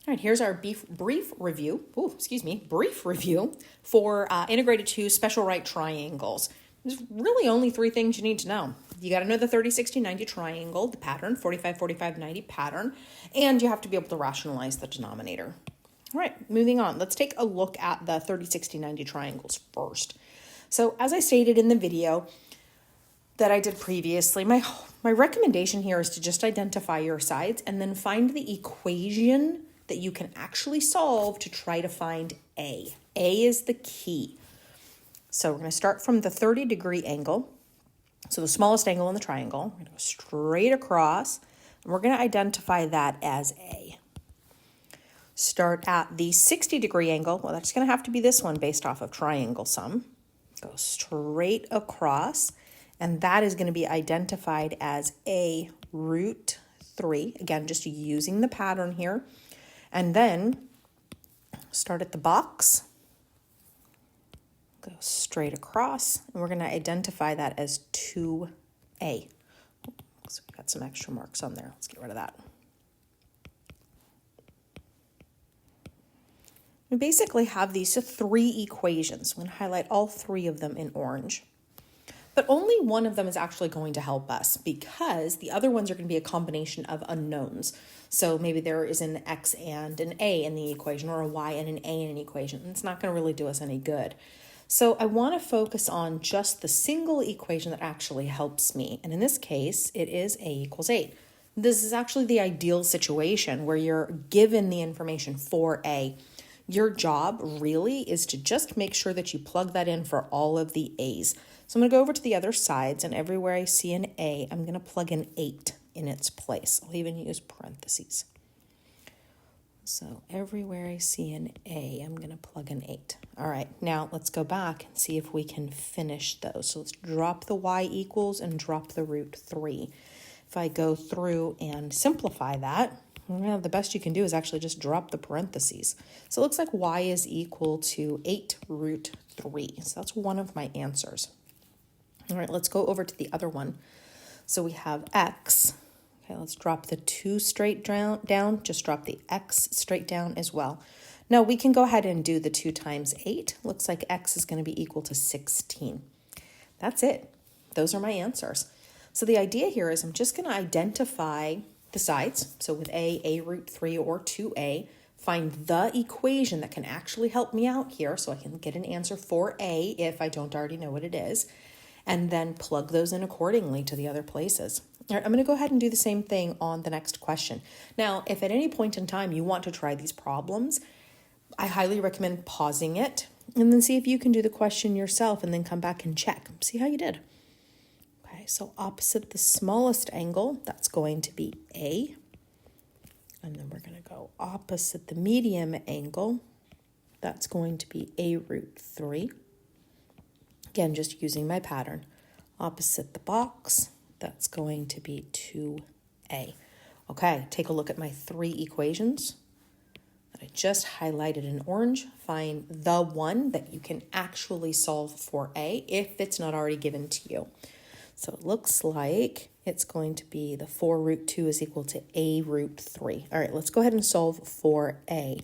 All right, here's our brief review for integrated 2 special right triangles. There's really only 3 things you need to know. You got to know the 30, 60, 90 triangle, the pattern, 45, 45, 90 pattern, and you have to be able to rationalize the denominator. All right, moving on. Let's take a look at the 30, 60, 90 triangles first. So as I stated in the video that I did previously, my recommendation here is to just identify your sides and then find the equation that you can actually solve to try to find A. A is the key. So we're going to start from the 30-degree angle. So the smallest angle in the triangle. We're going to go straight across, and we're going to identify that as A. Start at the 60-degree angle. Well, that's going to have to be this one based off of triangle sum. Go straight across, and that is going to be identified as A root 3. Again, just using the pattern here. And then start at the box, go straight across, and we're going to identify that as 2A. So we've got some extra marks on there. Let's get rid of that. We basically have these 3 equations. I'm going to highlight all 3 of them in orange. But only one of them is actually going to help us because the other ones are going to be a combination of unknowns. So maybe there is an X and an A in the equation or a Y and an A in an equation. It's not going to really do us any good. So I want to focus on just the single equation that actually helps me. And in this case, it is A equals 8. This is actually the ideal situation where you're given the information for A. Your job really is to just make sure that you plug that in for all of the A's. So I'm going to go over to the other sides, and everywhere I see an A, I'm going to plug an 8 in its place. I'll even use parentheses. So everywhere I see an A, I'm going to plug an 8. All right, now let's go back and see if we can finish those. So let's drop the Y equals and drop the root 3. If I go through and simplify that, well, the best you can do is actually just drop the parentheses. So it looks like Y is equal to 8 root 3. So that's one of my answers. All right, let's go over to the other one. So we have X. Okay, let's drop the 2 straight down. Just drop the X straight down as well. Now we can go ahead and do the 2 times 8. Looks like X is going to be equal to 16. That's it. Those are my answers. So the idea here is I'm just going to identify the sides. So with A root 3 or 2A, find the equation that can actually help me out here so I can get an answer for A if I don't already know what it is, and then plug those in accordingly to the other places. All right, I'm going to go ahead and do the same thing on the next question. Now, if at any point in time you want to try these problems, I highly recommend pausing it and then see if you can do the question yourself and then come back and check. See how you did. Okay, so opposite the smallest angle, that's going to be A. And then we're going to go opposite the medium angle, that's going to be A root 3. Again, just using my pattern. Opposite the box, that's going to be 2A. Okay, take a look at my 3 equations that I just highlighted in orange. Find the one that you can actually solve for A if it's not already given to you. So it looks like it's going to be the 4 root 2 is equal to A root 3. All right, let's go ahead and solve for A.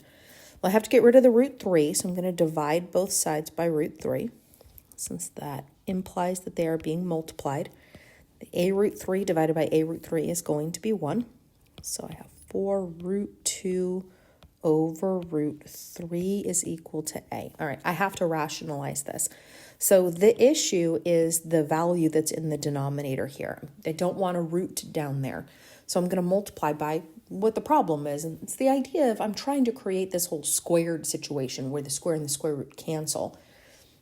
Well, I have to get rid of the root 3, so I'm going to divide both sides by root 3. Since that implies that they are being multiplied. The A root 3 divided by A root 3 is going to be 1. So I have 4 root 2 over root 3 is equal to A. All right, I have to rationalize this. So the issue is the value that's in the denominator here. I don't want a root down there. So I'm going to multiply by what the problem is. And it's the idea of I'm trying to create this whole squared situation where the square and the square root cancel.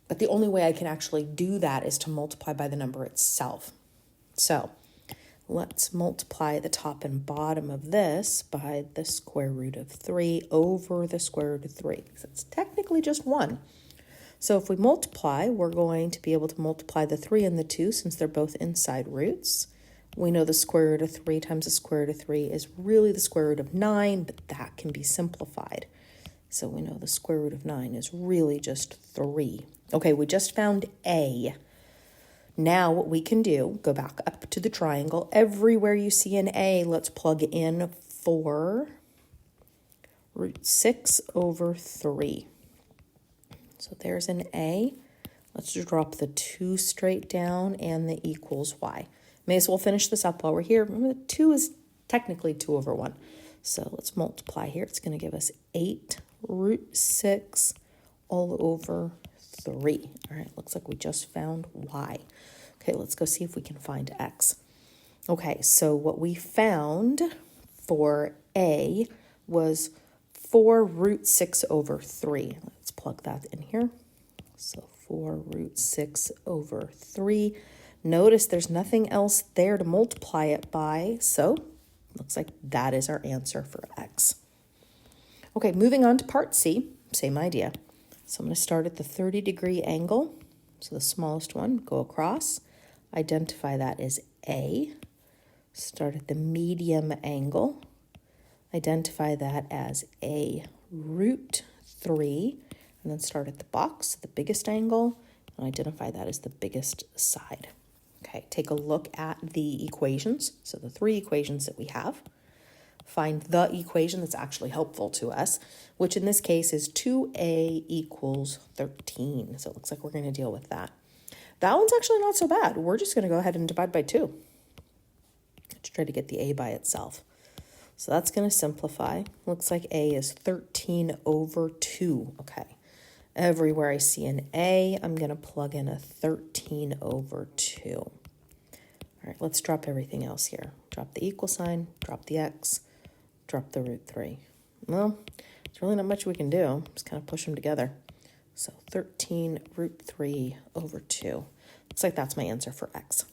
But the only way I can actually do that is to multiply by the number itself. So let's multiply the top and bottom of this by the square root of 3 over the square root of 3. Because it's technically just 1. So if we multiply, we're going to be able to multiply the 3 and the 2 since they're both inside roots. We know the square root of 3 times the square root of 3 is really the square root of 9, but that can be simplified. So we know the square root of 9 is really just 3. Okay, we just found A. Now what we can do, go back up to the triangle. Everywhere you see an A, let's plug in 4 root 6 over 3. So there's an A. Let's drop the 2 straight down and the equals y. May as well finish this up while we're here. Remember, the 2 is technically 2 over 1. So let's multiply here. It's going to give us 8 root 6 all over 3. All right, looks like we just found y. Okay, let's go see if we can find x. Okay, so what we found for A was 4 root 6 over 3. Let's plug that in here. So 4 root 6 over 3. Notice there's nothing else there to multiply it by, so looks like that is our answer for x. Okay, moving on to part C, same idea. So I'm going to start at the 30-degree angle. So the smallest one, go across. Identify that as A. Start at the medium angle. Identify that as A root 3. And then start at the box, the biggest angle, and identify that as the biggest side. Okay, take a look at the equations. So the 3 equations that we have. Find the equation that's actually helpful to us, which in this case is 2a equals 13. So it looks like we're going to deal with that. That one's actually not so bad. We're just going to go ahead and divide by 2 to try to get the a by itself. So that's going to simplify. Looks like a is 13 over 2. Okay. Everywhere I see an a, I'm going to plug in a 13 over 2. All right, let's drop everything else here. Drop the equal sign, drop the x, drop the root 3. Well, there's really not much we can do. Just kind of push them together. So 13 root 3 over 2. Looks like that's my answer for x.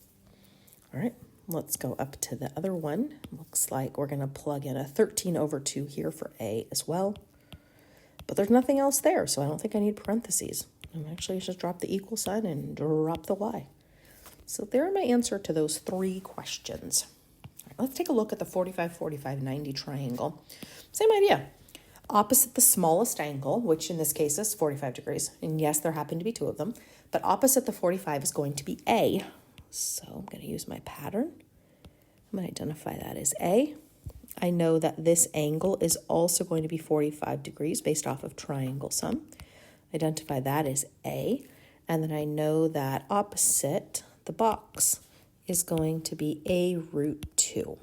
All right, let's go up to the other one. Looks like we're going to plug in a 13 over 2 here for a as well. But there's nothing else there, so I don't think I need parentheses. I'm actually just drop the equal sign and drop the y. So there are my answer to those 3 questions. All right, let's take a look at the 45, 45, 90 triangle. Same idea. Opposite the smallest angle, which in this case is 45 degrees, and yes, there happen to be 2 of them, but opposite the 45 is going to be A. So I'm going to use my pattern. I'm going to identify that as A. I know that this angle is also going to be 45 degrees based off of triangle sum. Identify that as A. And then I know that opposite the box is going to be A root 2.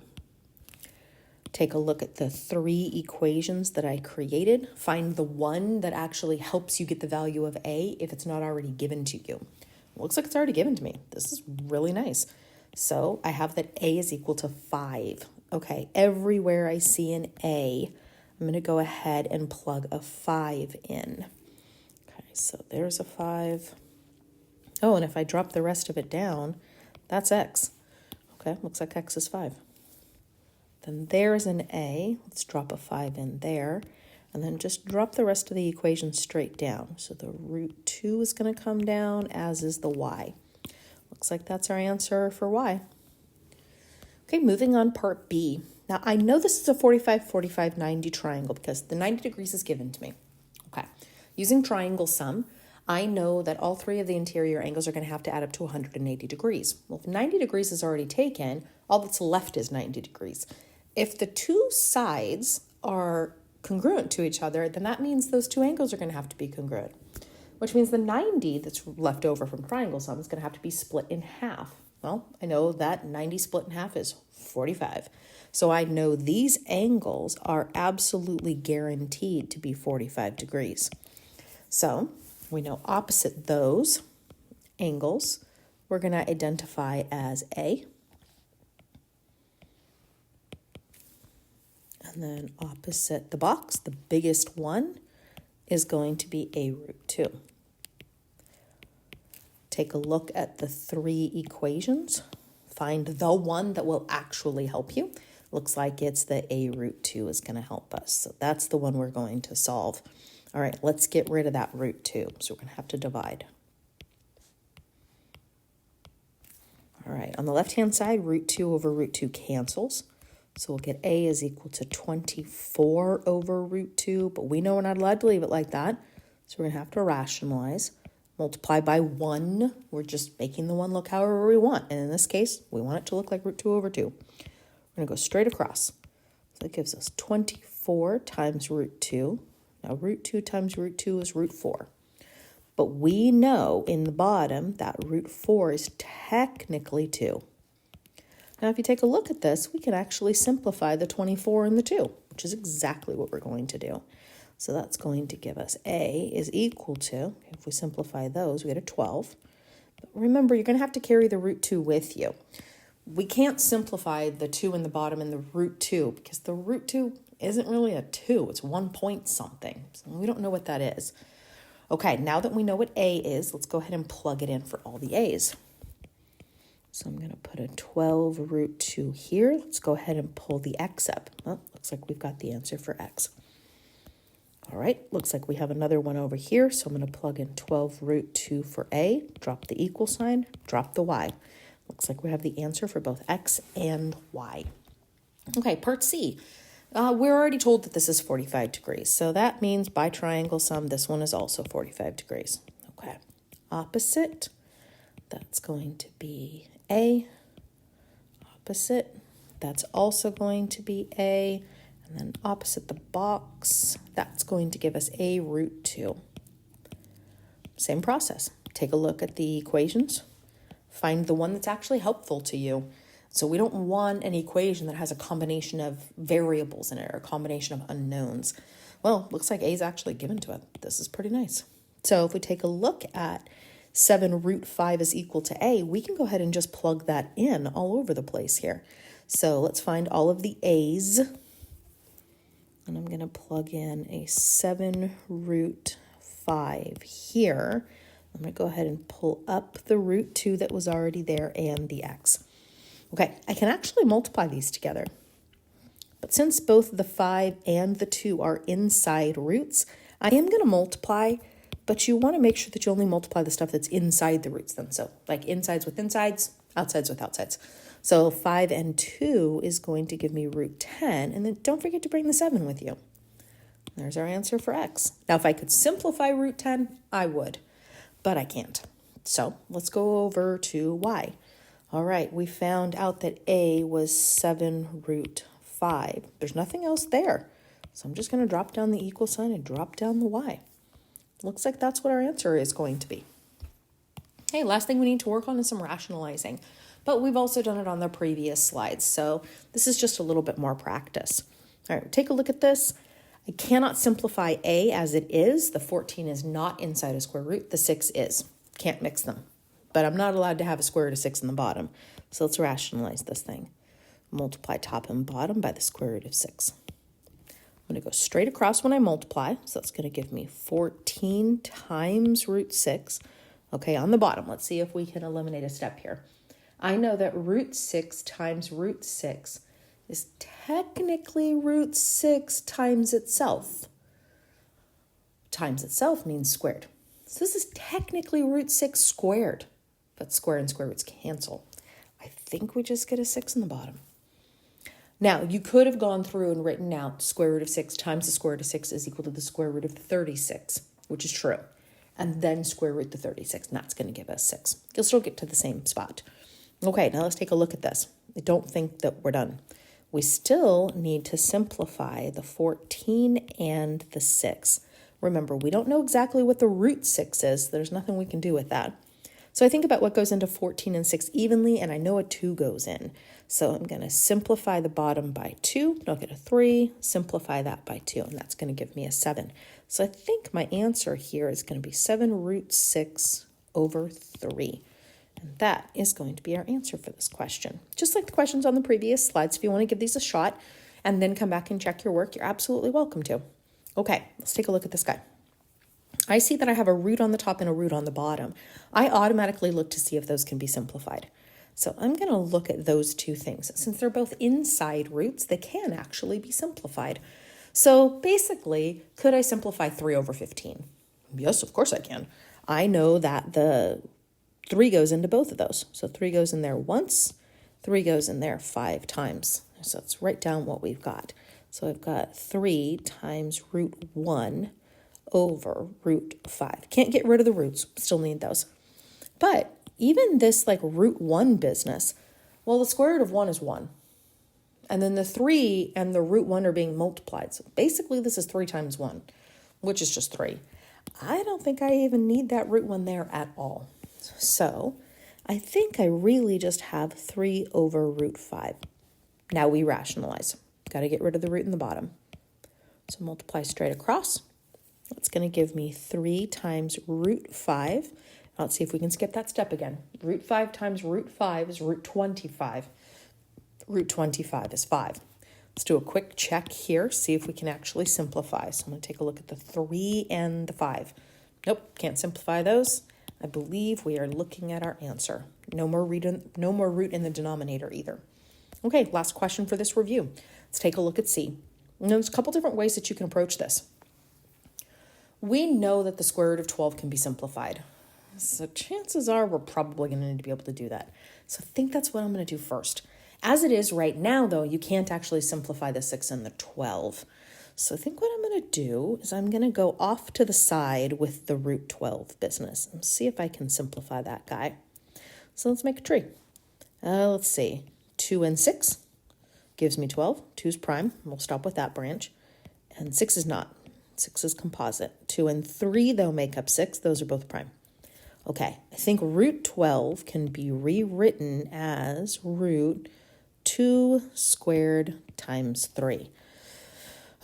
Take a look at the 3 equations that I created. Find the one that actually helps you get the value of A if it's not already given to you. It looks like it's already given to me. This is really nice. So I have that A is equal to 5. Okay, everywhere I see an A, I'm going to go ahead and plug a 5 in. Okay, so there's a 5. Oh, and if I drop the rest of it down, that's x. Okay, looks like x is 5. Then there's an A. Let's drop a 5 in there. And then just drop the rest of the equation straight down. So the root 2 is going to come down, as is the y. Looks like that's our answer for y. Okay, moving on, part B. Now, I know this is a 45, 45, 90 triangle because the 90 degrees is given to me. Okay, using triangle sum, I know that all 3 of the interior angles are going to have to add up to 180 degrees. Well, if 90 degrees is already taken, all that's left is 90 degrees. If the 2 sides are congruent to each other, then that means those 2 angles are going to have to be congruent, which means the 90 that's left over from triangle sum is going to have to be split in half. Well, I know that 90 split in half is 45. So I know these angles are absolutely guaranteed to be 45 degrees. So we know opposite those angles, we're going to identify as A. And then opposite the box, the biggest one is going to be A root 2. Take a look at the 3 equations. Find the one that will actually help you. Looks like it's the A root 2 is going to help us. So that's the one we're going to solve. All right, let's get rid of that root 2. So we're going to have to divide. All right, on the left-hand side, root 2 over root 2 cancels. So we'll get A is equal to 24 over root 2, but we know we're not allowed to leave it like that. So we're going to have to rationalize. Multiply by 1. We're just making the 1 look however we want. And in this case, we want it to look like root 2 over 2. We're going to go straight across. So that gives us 24 4 times root 2. Now root 2 times root 2 is root 4. But we know in the bottom that root 4 is technically 2. Now if you take a look at this, we can actually simplify the 24 and the 2, which is exactly what we're going to do. So that's going to give us a is equal to, if we simplify those, we get a 12. But remember, you're going to have to carry the root 2 with you. We can't simplify the 2 in the bottom and the root 2 because the root 2 isn't really a 2. It's 1 point something. So we don't know what that is. Okay, now that we know what a is, let's go ahead and plug it in for all the a's. So I'm going to put a 12 root 2 here. Let's go ahead and pull the x up. Well, looks like we've got the answer for x. All right, looks like we have another one over here. So I'm going to plug in 12 root 2 for a, drop the equal sign, drop the y. Looks like we have the answer for both x and y. Okay, part C. We're already told that this is 45 degrees. So that means by triangle sum, this one is also 45 degrees. Okay, opposite, that's going to be a. Opposite, that's also going to be a. And then opposite the box, that's going to give us a root 2. Same process. Take a look at the equations. Find the one that's actually helpful to you. So we don't want an equation that has a combination of variables in it or a combination of unknowns. Well, looks like a is actually given to it. This is pretty nice. So if we take a look at 7 root 5 is equal to a, we can go ahead and just plug that in all over the place here. So let's find all of the a's. And I'm going to plug in a 7 root 5 here. I'm going to go ahead and pull up the root 2 that was already there and the x. Okay, I can actually multiply these together. But since both the 5 and the 2 are inside roots, I am going to multiply, but you want to make sure that you only multiply the stuff that's inside the roots then. So like insides with insides, outsides with outsides. So 5 and 2 is going to give me root 10, and then don't forget to bring the 7 with you. There's our answer for x. Now, if I could simplify root 10, I would, but I can't. So let's go over to y. All right, we found out that a was 7 root 5. There's nothing else there. So I'm just going to drop down the equal sign and drop down the y. Looks like that's what our answer is going to be. Okay, last thing we need to work on is some rationalizing. But we've also done it on the previous slides, so this is just a little bit more practice. All right, take a look at this. I cannot simplify a as it is. The 14 is not inside a square root. The 6 is. Can't mix them. But I'm not allowed to have a square root of 6 in the bottom. So let's rationalize this thing. Multiply top and bottom by the square root of 6. I'm going to go straight across when I multiply. So that's going to give me 14 times root 6. Okay, on the bottom, let's see if we can eliminate a step here. I know that root 6 times root 6 is technically root 6 times itself. Times itself means squared. So this is technically root 6 squared, but square and square roots cancel. I think we just get a 6 in the bottom. Now, you could have gone through and written out square root of 6 times the square root of 6 is equal to the square root of 36, which is true. And then square root the 36, and that's going to give us 6. You'll still get to the same spot. Okay, now let's take a look at this. I don't think that we're done. We still need to simplify the 14 and the 6. Remember, we don't know exactly what the root 6 is. There's nothing we can do with that. So I think about what goes into 14 and 6 evenly, and I know a 2 goes in. So I'm going to simplify the bottom by 2. I'll get a 3, simplify that by 2, and that's going to give me a 7. So I think my answer here is going to be 7 root 6 over 3. And that is going to be our answer for this question. Just like the questions on the previous slides, if you want to give these a shot and then come back and check your work, you're absolutely welcome to. Okay, let's take a look at this guy. I see that I have a root on the top and a root on the bottom. I automatically look to see if those can be simplified. So I'm going to look at those two things. Since they're both inside roots, they can actually be simplified. So basically, could I simplify 3 over 15? Yes, of course I can. I know that the 3 goes into both of those. So 3 goes in there once, 3 goes in there 5 times. So let's write down what we've got. So I've got 3 times root 1 over root 5. Can't get rid of the roots, still need those. But even this like root 1 business, well, the square root of 1 is 1. And then the 3 and the root 1 are being multiplied. So basically this is 3 times 1, which is just 3. I don't think I even need that root 1 there at all. So I think I really just have 3 over root 5. Now we rationalize. Got to get rid of the root in the bottom. So multiply straight across. That's going to give me 3 times root 5. Let's see if we can skip that step again. Root 5 times root 5 is root 25. Root 25 is 5. Let's do a quick check here, see if we can actually simplify. So I'm going to take a look at the 3 and the 5. Nope, can't simplify those. I believe we are looking at our answer. No more root in the denominator either. Okay, last question for this review. Let's take a look at C. And there's a couple different ways that you can approach this. We know that the square root of 12 can be simplified. So chances are we're probably going to need to be able to do that. So I think that's what I'm going to do first. As it is right now, though, you can't actually simplify the 6 and the 12. So I think what I'm going to do is I'm going to go off to the side with the root 12 business and see if I can simplify that guy. So let's make a tree. Let's see. 2 and 6 gives me 12. 2 is prime. We'll stop with that branch. And 6 is not. 6 is composite. 2 and 3, though, make up 6. Those are both prime. Okay, I think root 12 can be rewritten as root 2 squared times 3.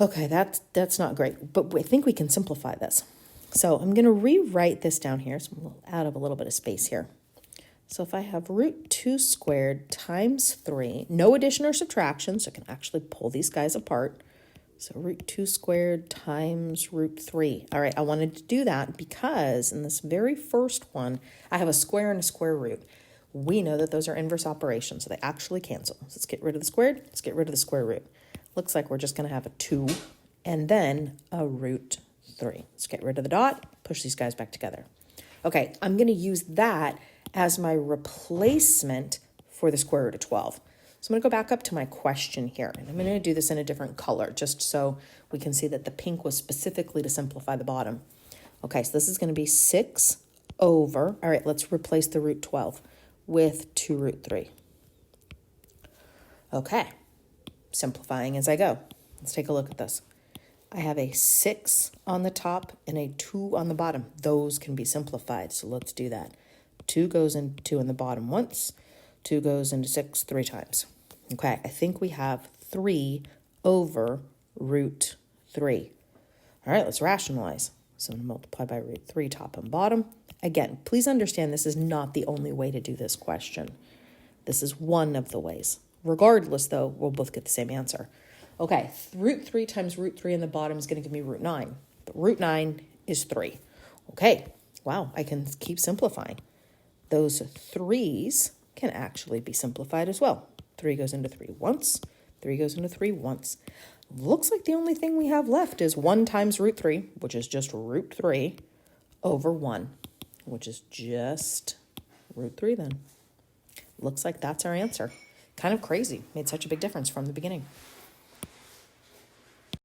Okay, that's not great, but I think we can simplify this. So I'm going to rewrite this down here, so I'm out of a little bit of space here. So if I have root 2 squared times 3, no addition or subtraction, so I can actually pull these guys apart. So root 2 squared times root 3. All right, I wanted to do that because in this very first one, I have a square and a square root. We know that those are inverse operations, so they actually cancel. So let's get rid of the squared. Let's get rid of the square root. Looks like we're just going to have a 2 and then a root 3. Let's get rid of the dot, push these guys back together. Okay, I'm going to use that as my replacement for the square root of 12. So I'm going to go back up to my question here, and I'm going to do this in a different color just so we can see that the pink was specifically to simplify the bottom. Okay, so this is going to be 6 over, all right, let's replace the root 12 with 2 root 3. Okay, simplifying as I go. Let's take a look at this. I have a 6 on the top and a 2 on the bottom. Those can be simplified, so let's do that. 2 goes into 2 in the bottom once. 2 goes into 6 3 times. Okay, I think we have 3 over root 3. All right, let's rationalize. So I'm going to multiply by root 3 top and bottom. Again, please understand this is not the only way to do this question. This is one of the ways. Regardless, though, we'll both get the same answer. Okay, root 3 times root 3 in the bottom is going to give me root 9. But root 9 is 3. Okay, wow, I can keep simplifying. Those 3's can actually be simplified as well. 3 goes into 3 once. 3 goes into 3 once. Looks like the only thing we have left is 1 times root 3, which is just root 3, over 1, which is just root 3 then. Looks like that's our answer. Kind of crazy. Made such a big difference from the beginning.